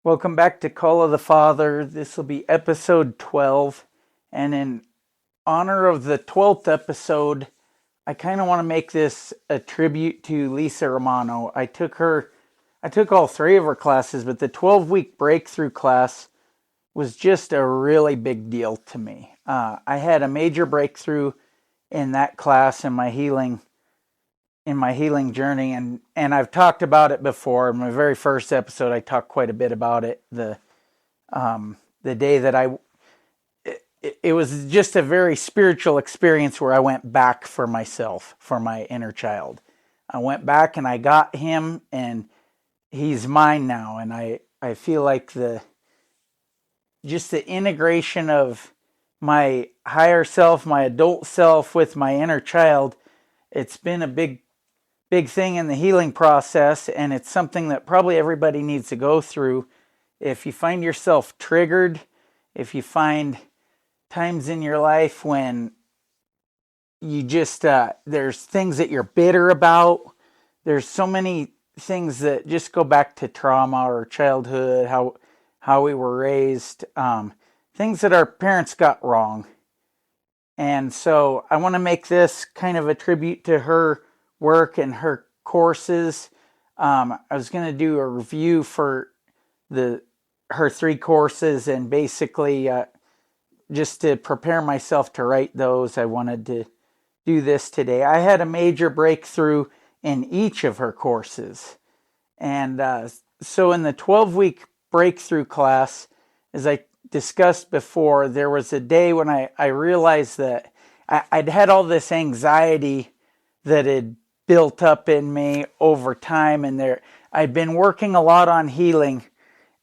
Welcome back to Call of the Father. This will be episode 12. And in honor of the 12th episode, I kind of want to make this a tribute to Lisa Romano. I took all three of her classes, but the 12-week breakthrough class was just a really big deal to me. I had a major breakthrough in that class in my healing journey, and I've talked about it before. In my very first episode, I talked quite a bit about it. The day that it was just a very spiritual experience where I went back for myself, for my inner child. I went back and I got him, and he's mine now. And I feel like the integration of my higher self, my adult self with my inner child, it's been a big thing in the healing process, and it's something that probably everybody needs to go through. If you find yourself triggered, if you find times in your life when you just there's things that you're bitter about, there's so many things that just go back to trauma or childhood, how we were raised, things that our parents got wrong. And so I want to make this kind of a tribute to her work and her courses. I was going to do a review for her three courses, and basically just to prepare myself to write those, I wanted to do this today. I had a major breakthrough in each of her courses. And so in the 12-week breakthrough class, as I discussed before, there was a day when I realized that I'd had all this anxiety that had built up in me over time, and I'd been working a lot on healing.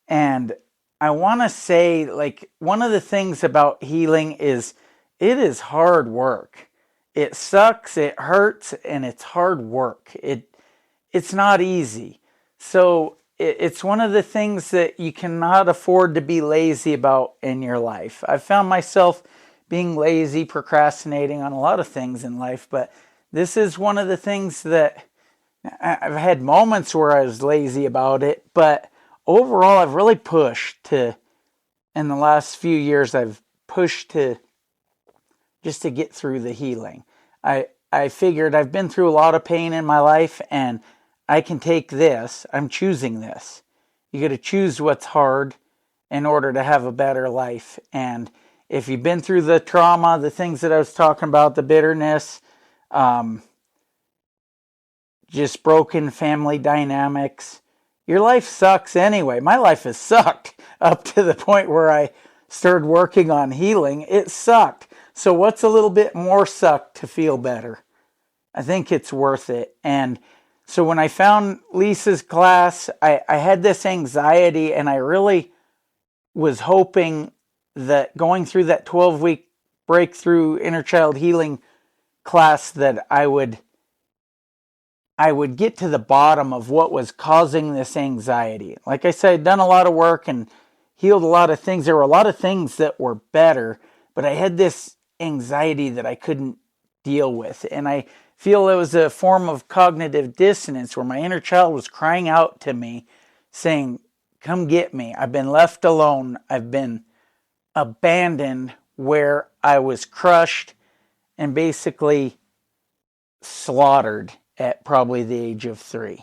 And I want to say, like, one of the things about healing is it is hard work. It sucks, it hurts, and it's hard work. It's not easy. So it's one of the things that you cannot afford to be lazy about in your life. I've found myself being lazy, procrastinating on a lot of things in life, but this is one of the things that I've had moments where I was lazy about it, but overall I've really pushed to, in the last few years, I've pushed to just to get through the healing. I figured I've been through a lot of pain in my life, and I can take this. I'm choosing this. You got to choose what's hard in order to have a better life. And if you've been through the trauma, the things that I was talking about, the bitterness, just broken family dynamics, your life sucks anyway. My life has sucked up to the point where I started working on healing. It sucked. So what's a little bit more suck to feel better? I think it's worth it. And so when I found Lisa's class, I had this anxiety, and I really was hoping that going through that 12-week breakthrough inner child healing class that I would get to the bottom of what was causing this anxiety. Like I said, I'd done a lot of work and healed a lot of things. There were a lot of things that were better, but I had this anxiety that I couldn't deal with. And I feel it was a form of cognitive dissonance where my inner child was crying out to me, saying, "Come get me. I've been left alone. I've been abandoned," where I was crushed and basically slaughtered at probably the age of 3.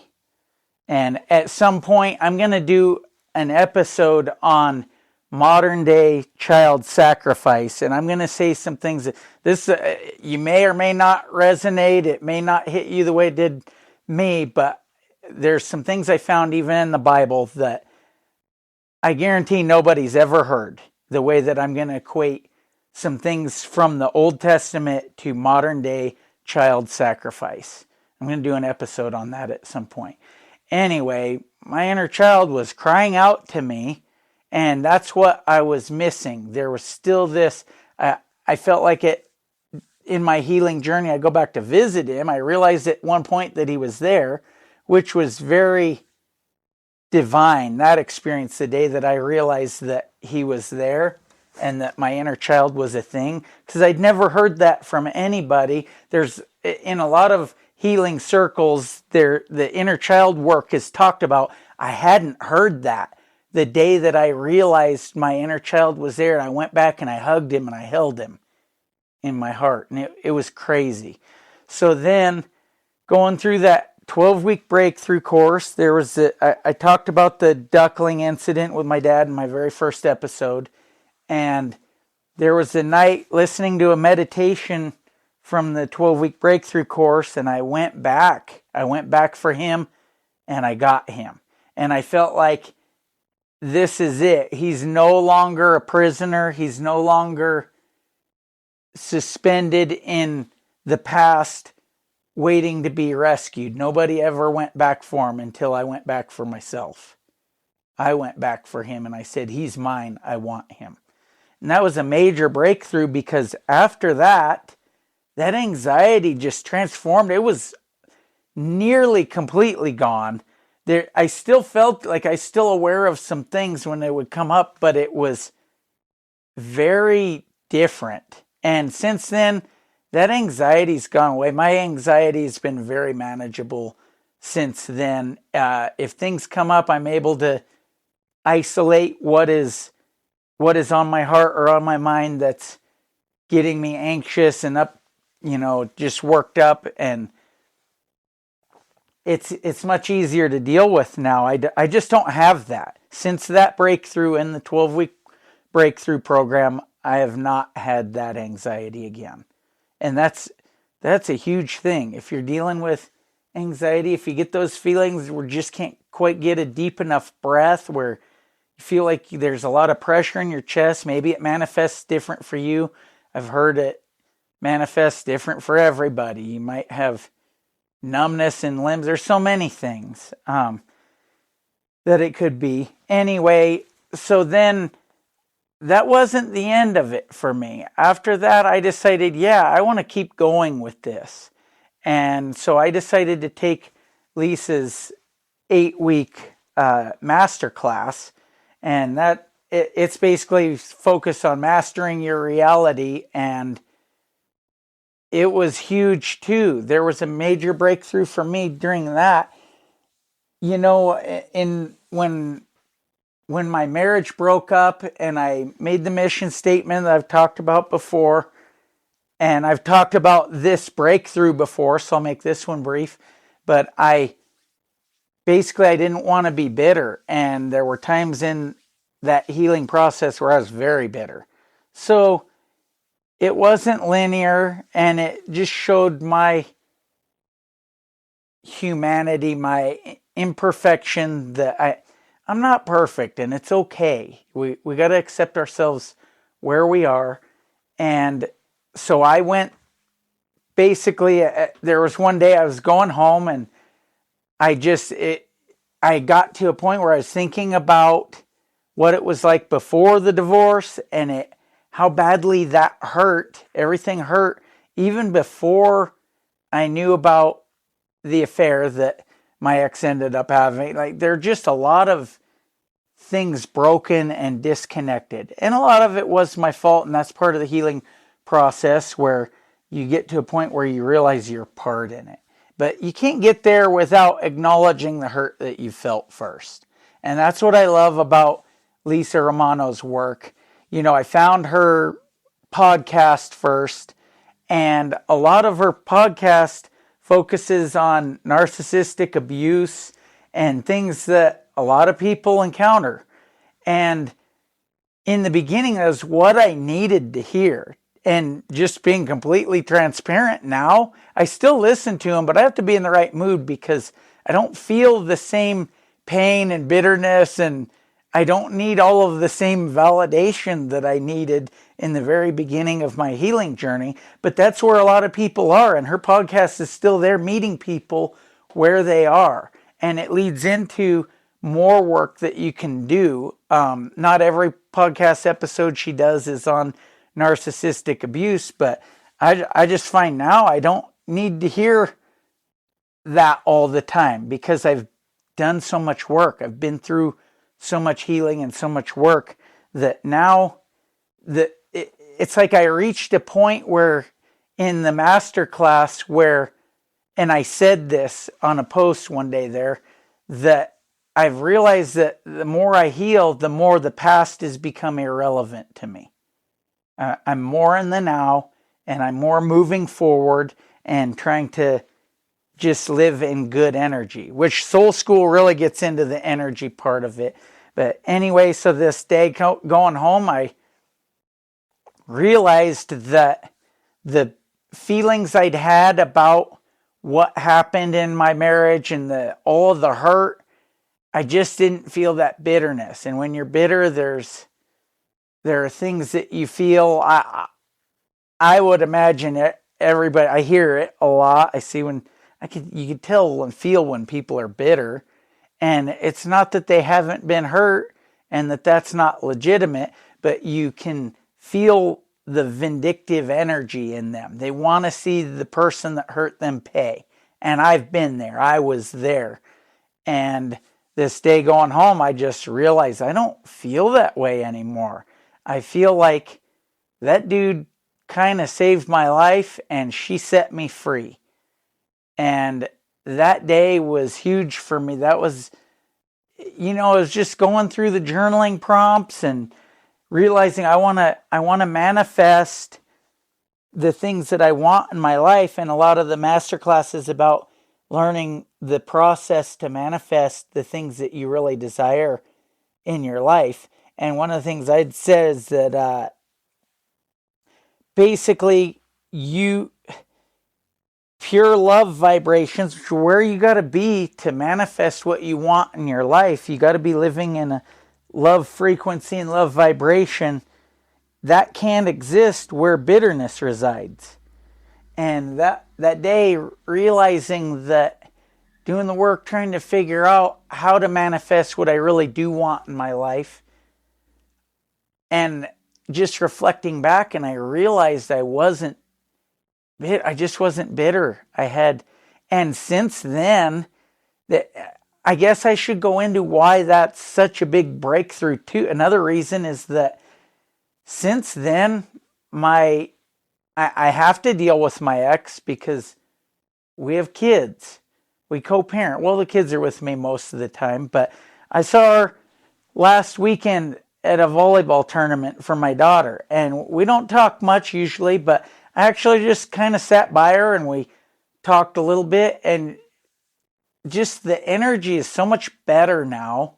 And at some point, I'm going to do an episode on modern day child sacrifice, and I'm going to say some things that this you may or may not resonate. It may not hit you the way it did me, but there's some things I found even in the Bible that I guarantee nobody's ever heard, the way that I'm going to equate some things from the Old Testament to modern day child sacrifice. I'm going to do an episode on that at some point. Anyway, my inner child was crying out to me, and that's what I was missing. There was still this, I felt like it in my healing journey. I go back to visit him. I realized at one point that he was there, which was very divine. That experience, the day that I realized that he was there and that my inner child was a thing, because I'd never heard that from anybody. There's, in a lot of healing circles, the inner child work is talked about. I hadn't heard that. the day that I realized my inner child was there, and I went back and I hugged him and I held him in my heart. And it was crazy. So then going through that 12-week breakthrough course, there was I talked about the duckling incident with my dad in my very first episode. And there was a night listening to a meditation from the 12-week breakthrough course, and I went back. I went back for him, and I got him. And I felt like this is it. He's no longer a prisoner. He's no longer suspended in the past waiting to be rescued. Nobody ever went back for him until I went back for myself. I went back for him and I said, he's mine. I want him. And that was a major breakthrough, because after that, that anxiety just transformed. It was nearly completely gone. I still felt like I was still aware of some things when they would come up, but it was very different. And since then, that anxiety's gone away. My anxiety's been very manageable since then. If things come up, I'm able to isolate what is on my heart or on my mind that's getting me anxious and up, just worked up. And it's much easier to deal with now. I just don't have that. Since that breakthrough in the 12-week breakthrough program, I have not had that anxiety again. And that's a huge thing. If you're dealing with anxiety, if you get those feelings where you just can't quite get a deep enough breath, where you feel like there's a lot of pressure in your chest, maybe it manifests different for you. I've heard it manifests different for everybody. You might have numbness in limbs. There's so many things that it could be. Anyway, so then that wasn't the end of it for me. After that, I decided, I want to keep going with this. And so I decided to take Lisa's 8-week masterclass. And it's basically focused on mastering your reality. And it was huge too. There was a major breakthrough for me during that. When my marriage broke up and I made the mission statement that I've talked about before, and I've talked about this breakthrough before, so I'll make this one brief, but I didn't want to be bitter, and there were times in that healing process where I was very bitter. So it wasn't linear, and it just showed my humanity, my imperfection, that I'm not perfect, and it's okay. We got to accept ourselves where we are. And so I went, basically, there was one day I was going home, and I got to a point where I was thinking about what it was like before the divorce, and how badly that hurt. Everything hurt, even before I knew about the affair that my ex ended up having. Like, there are just a lot of things broken and disconnected. And a lot of it was my fault, and that's part of the healing process, where you get to a point where you realize your part in it. But you can't get there without acknowledging the hurt that you felt first. And that's what I love about Lisa Romano's work. I found her podcast first, and a lot of her podcast focuses on narcissistic abuse and things that a lot of people encounter. And in the beginning, that was what I needed to hear. And just being completely transparent now, I still listen to them, but I have to be in the right mood, because I don't feel the same pain and bitterness, and I don't need all of the same validation that I needed in the very beginning of my healing journey. But that's where a lot of people are, and her podcast is still there, meeting people where they are. And it leads into more work that you can do. Not every podcast episode she does is on narcissistic abuse, but I just find now I don't need to hear that all the time, because I've done so much work. I've been through so much healing and so much work that now it's like I reached a point where in the master class and I said this on a post one day there, that I've realized that the more I heal, the more the past has become irrelevant to me. I'm more in the now, and I'm more moving forward and trying to just live in good energy, which Soul School really gets into the energy part of it. But anyway, so this day going home, I realized that the feelings I'd had about what happened in my marriage and all of the hurt, I just didn't feel that bitterness. And when you're bitter, there are things that you feel. I would imagine everybody. I hear it a lot. I see you could tell and feel when people are bitter, and it's not that they haven't been hurt and that's not legitimate, but you can feel the vindictive energy in them. They want to see the person that hurt them pay. And I've been there. I was there. And this day going home, I just realized I don't feel that way anymore. I feel like that dude kind of saved my life and she set me free. And that day was huge for me. That was, I was just going through the journaling prompts and realizing I want to manifest the things that I want in my life. And a lot of the master classes about learning the process to manifest the things that you really desire in your life. And one of the things I'd said is that basically pure love vibrations, which are where you got to be to manifest what you want in your life. You got to be living in a love frequency and love vibration. That can't exist where bitterness resides. And that day, realizing that, doing the work, trying to figure out how to manifest what I really do want in my life, and just reflecting back, and I realized I just wasn't bitter. And since then, I guess I should go into why that's such a big breakthrough too. Another reason is that since then, I have to deal with my ex because we have kids. We co-parent. Well, the kids are with me most of the time, but I saw her last weekend at a volleyball tournament for my daughter, and we don't talk much usually, but I actually just kind of sat by her and we talked a little bit, and just the energy is so much better now.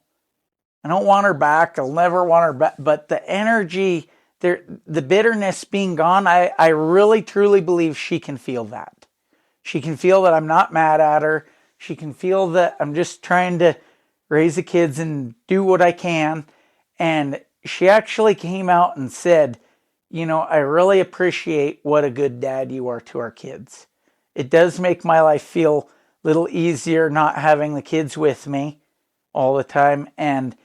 I don't want her back. I'll never want her back, but the energy, the bitterness being gone, I really truly believe she can feel that. She can feel that I'm not mad at her. She can feel that I'm just trying to raise the kids and do what I can. And she actually came out and said, I really appreciate what a good dad you are to our kids. It does make my life feel a little easier not having the kids with me all the time. And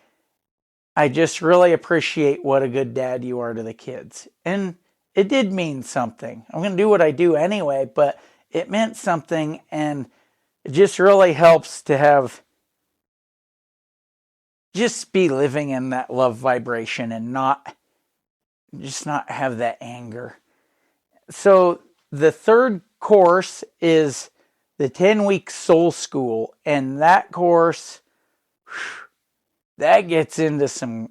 I just really appreciate what a good dad you are to the kids. And it did mean something. I'm going to do what I do anyway, but it meant something. And it just really helps to just be living in that love vibration and not have that anger. So the third course is the 10-week Soul School. And that course, that gets into some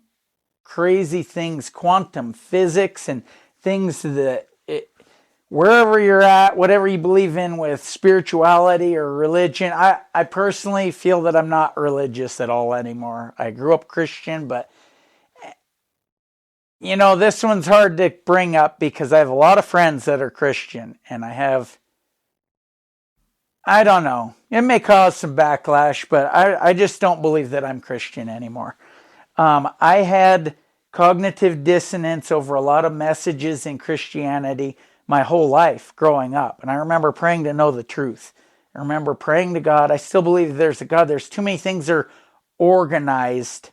crazy things, quantum physics and things that wherever you're at, whatever you believe in with spirituality or religion. I personally feel that I'm not religious at all anymore. I grew up Christian, but this one's hard to bring up because I have a lot of friends that are Christian, and I don't know. It may cause some backlash, but I just don't believe that I'm Christian anymore. I had cognitive dissonance over a lot of messages in Christianity my whole life growing up. And I remember praying to know the truth. I remember praying to God. I still believe there's a God. There's too many things that are organized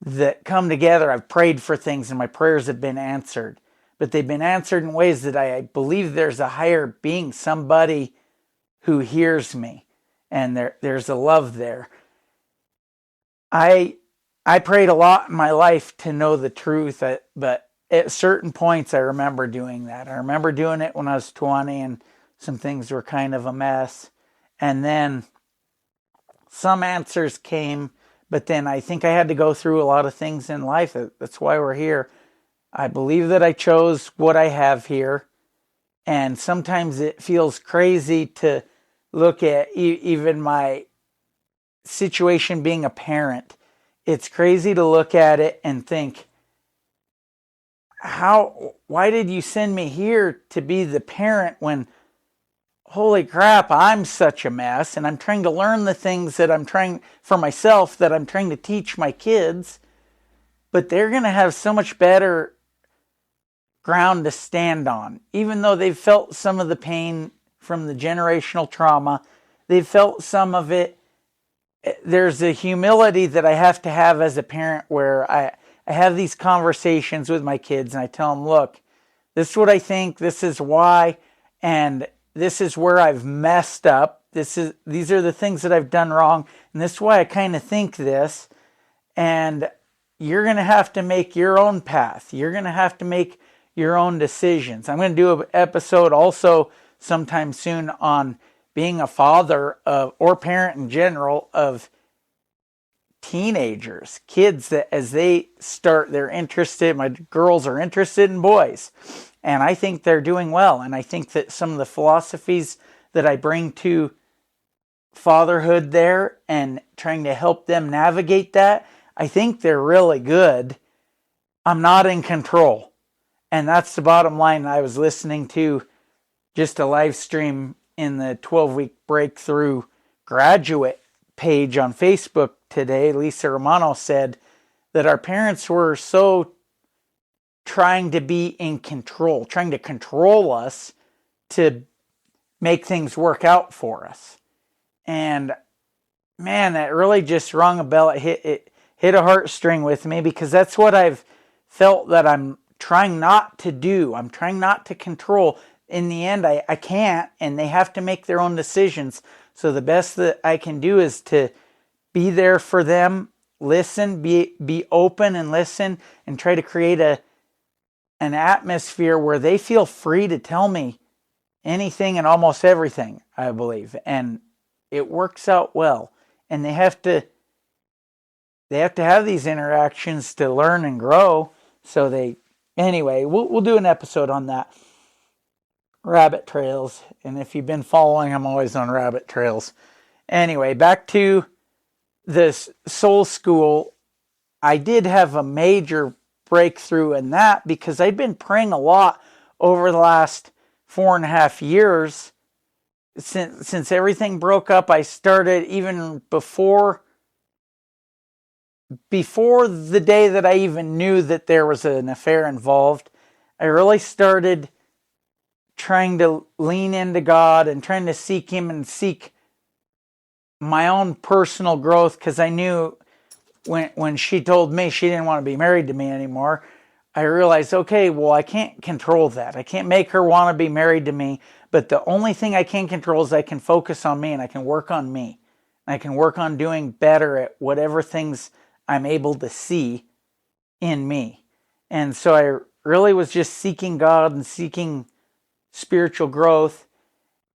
that come together. I've prayed for things and my prayers have been answered. But they've been answered in ways that I believe there's a higher being, somebody who hears me. And there's a love there. I prayed a lot in my life to know the truth, but at certain points I remember doing that. I remember doing it when I was 20 and some things were kind of a mess. And then some answers came, But then I think I had to go through a lot of things in life. That's why we're here. I believe that I chose what I have here. And sometimes it feels crazy to look at even my situation being a parent. It's crazy to look at it and think, why did you send me here to be the parent when, holy crap, I'm such a mess, and I'm trying to learn the things that I'm trying for myself that I'm trying to teach my kids, but they're going to have so much better ground to stand on. Even though they've felt some of the pain from the generational trauma, they've felt some of it. There's a humility that I have to have as a parent where I have these conversations with my kids and I tell them, look, this is what I think, this is why, and this is where I've messed up. These are the things that I've done wrong, and this is why I kind of think this. And you're going to have to make your own path. You're going to have to make your own decisions. I'm going to do an episode also sometime soon on being a father or parent in general of teenagers, kids that as they start, they're interested. My girls are interested in boys, and I think they're doing well. And I think that some of the philosophies that I bring to fatherhood there and trying to help them navigate that, I think they're really good. I'm not in control. And that's the bottom line. I was listening to just a live stream in the 12-week breakthrough graduate page on Facebook today. Lisa A Romano said that our parents were so trying to be in control, trying to control us to make things work out for us. And man, that really just rung a bell. It hit a heartstring with me, because that's what I've felt that I'm trying not to do. I'm trying not to control. In the end, I can't, and they have to make their own decisions. So the best that I can do is to be there for them, listen, be open and listen, and try to create an atmosphere where they feel free to tell me anything and almost everything, I believe. And it works out well. And they have to have these interactions to learn and grow. So anyway, we'll do an episode on that. Rabbit trails. And if you've been following, I'm always on rabbit trails. Anyway, back to this soul school. I did have a major breakthrough in that because I'd been praying a lot over the last 4.5 years. Since everything broke up, I started even before the day that I even knew that there was an affair involved. I really started trying to lean into God and trying to seek Him and seek my own personal growth, because I knew when she told me she didn't want to be married to me anymore, I realized, okay, well, I can't control that. I can't make her want to be married to me, but the only thing I can control is I can focus on me, and I can work on me. I can work on doing better at whatever things I'm able to see in me. And so I really was just seeking God and seeking spiritual growth.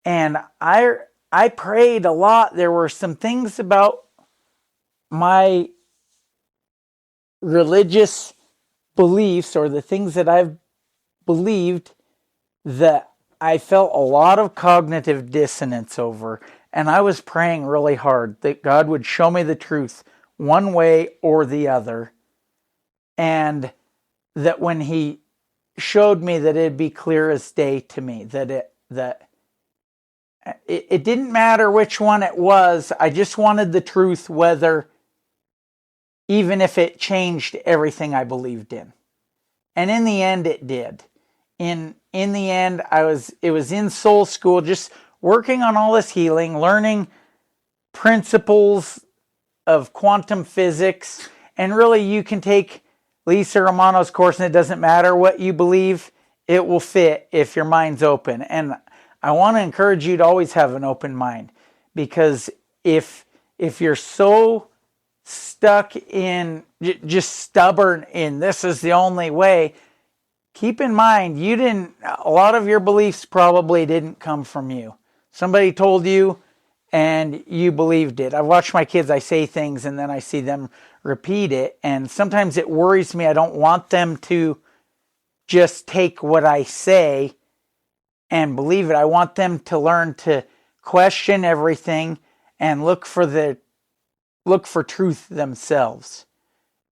And I prayed a lot. There were some things about my religious beliefs, or the things that I've believed, that I felt a lot of cognitive dissonance over. And I was praying really hard that God would show me the truth one way or the other. And that when He showed me, that it'd be clear as day to me, that it didn't matter which one it was. I just wanted the truth, even if it changed everything I believed in. And in the end, it did. In the end, it was in soul school, just working on all this healing, learning principles of quantum physics. And really, you can take Lisa Romano's course, and it doesn't matter what you believe, it will fit if your mind's open. And I want to encourage you to always have an open mind, because if you're so stuck in just stubborn in this is the only way, keep in mind a lot of your beliefs probably didn't come from you. Somebody told you, and you believed it. I watch my kids, I say things and then I see them repeat it. And sometimes it worries me. I don't want them to just take what I say and believe it. I want them to learn to question everything and look for truth themselves.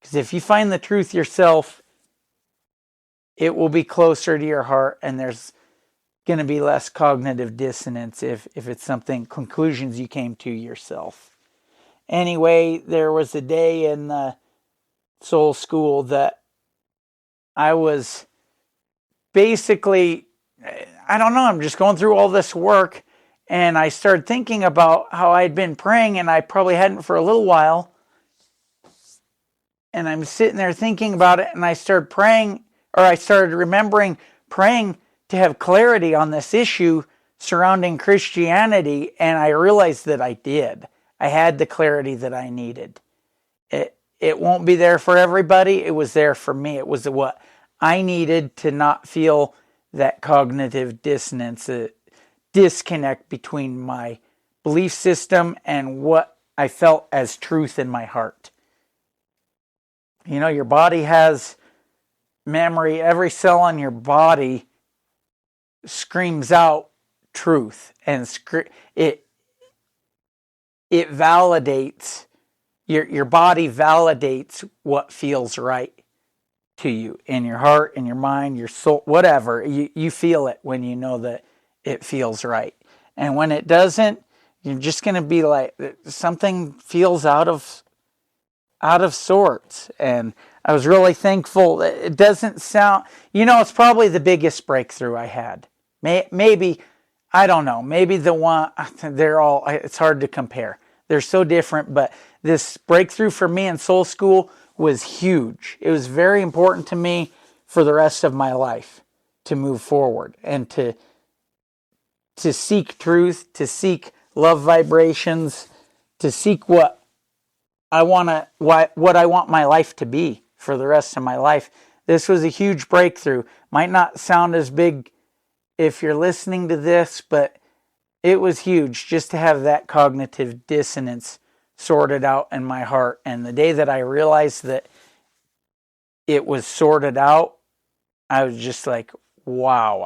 Because if you find the truth yourself, it will be closer to your heart, and there's going to be less cognitive dissonance if it's something, conclusions you came to yourself. Anyway, there was a day in the soul school that I was basically, I don't know, I'm just going through all this work, and I started thinking about how I'd been praying, and I probably hadn't for a little while. And I'm sitting there thinking about it, and I started praying, or I started remembering praying to have clarity on this issue surrounding Christianity, and I realized that I did. I had the clarity that I needed. It won't be there for everybody. It was there for me. It was what I needed to not feel that cognitive dissonance, a disconnect between my belief system and what I felt as truth in my heart. You know, your body has memory. Every cell in your body screams out truth, and it validates, your body validates what feels right to you in your heart, in your mind, your soul, whatever. You feel it when you know that it feels right. And when it doesn't, you're just going to be like, something feels out of sorts. And I was really thankful. It doesn't sound, it's probably the biggest breakthrough I had. Maybe, I don't know, maybe the one, it's hard to compare. They're so different, but this breakthrough for me in soul school was huge. It was very important to me for the rest of my life to move forward and to seek truth, to seek love vibrations, to seek what I want my life to be for the rest of my life. This was a huge breakthrough. Might not sound as big if you're listening to this, but it was huge just to have that cognitive dissonance sorted out in my heart. And the day that I realized that it was sorted out, I was just like, wow,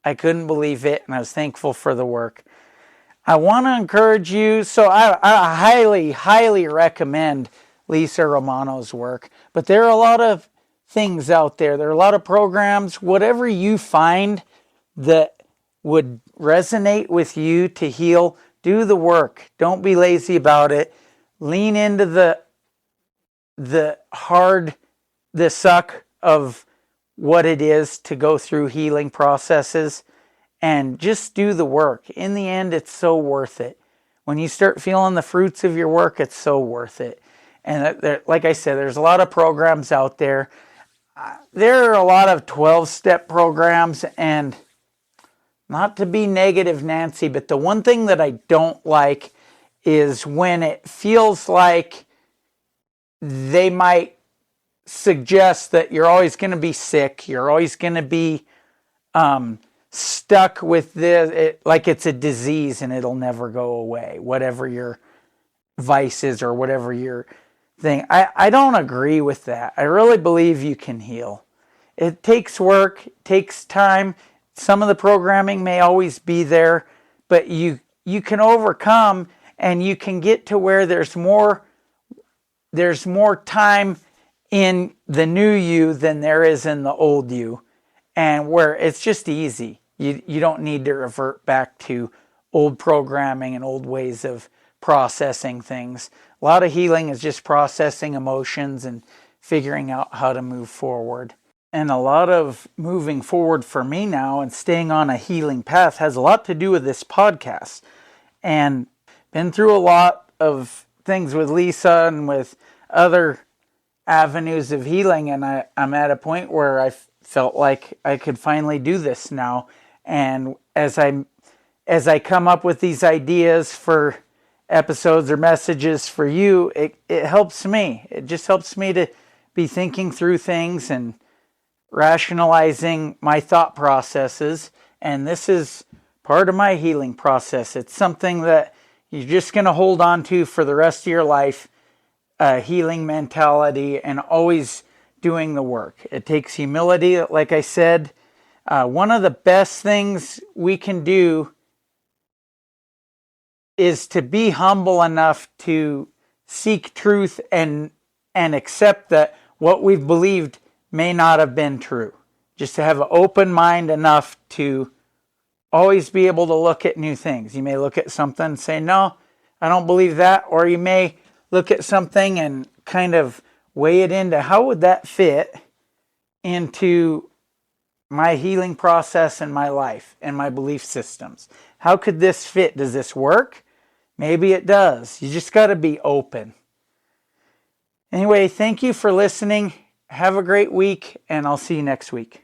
I couldn't believe it, and I was thankful for the work. I want to encourage you, so I highly, highly recommend Lisa Romano's work, but there are a lot of things out there. There are a lot of programs. Whatever you find that would resonate with you to heal, do the work. Don't be lazy about it. Lean into the suck of what it is to go through healing processes, and just do the work. In the end, it's so worth it. When you start feeling the fruits of your work, it's so worth it. And like I said, there's a lot of programs out there. There are a lot of 12-step programs, and not to be negative, Nancy, but the one thing that I don't like is when it feels like they might suggest that you're always going to be sick, you're always going to be stuck with this, like it's a disease and it'll never go away, whatever your vice is or whatever your thing. I don't agree with that. I really believe you can heal. It takes work, it takes time. Some of the programming may always be there, but you can overcome, and you can get to where there's more time in the new you than there is in the old you, and where it's just easy. You don't need to revert back to old programming and old ways of processing things. A lot of healing is just processing emotions and figuring out how to move forward. And a lot of moving forward for me now and staying on a healing path has a lot to do with this podcast. And been through a lot of things with Lisa and with other avenues of healing, and I'm at a point where I felt like I could finally do this now. And as I come up with these ideas for episodes or messages for you, it helps me. It just helps me to be thinking through things and rationalizing my thought processes. And this is part of my healing process. It's something that you're just going to hold on to for the rest of your life, a healing mentality and always doing the work. It takes humility, like I said. One of the best things we can do is to be humble enough to seek truth and accept that what we've believed may not have been true. Just to have an open mind enough to always be able to look at new things. You may look at something and say, no, I don't believe that. Or you may look at something and kind of weigh it into how would that fit into my healing process and my life and my belief systems. How could this fit? Does this work? Maybe it does. You just got to be open. Anyway, thank you for listening. Have a great week, and I'll see you next week.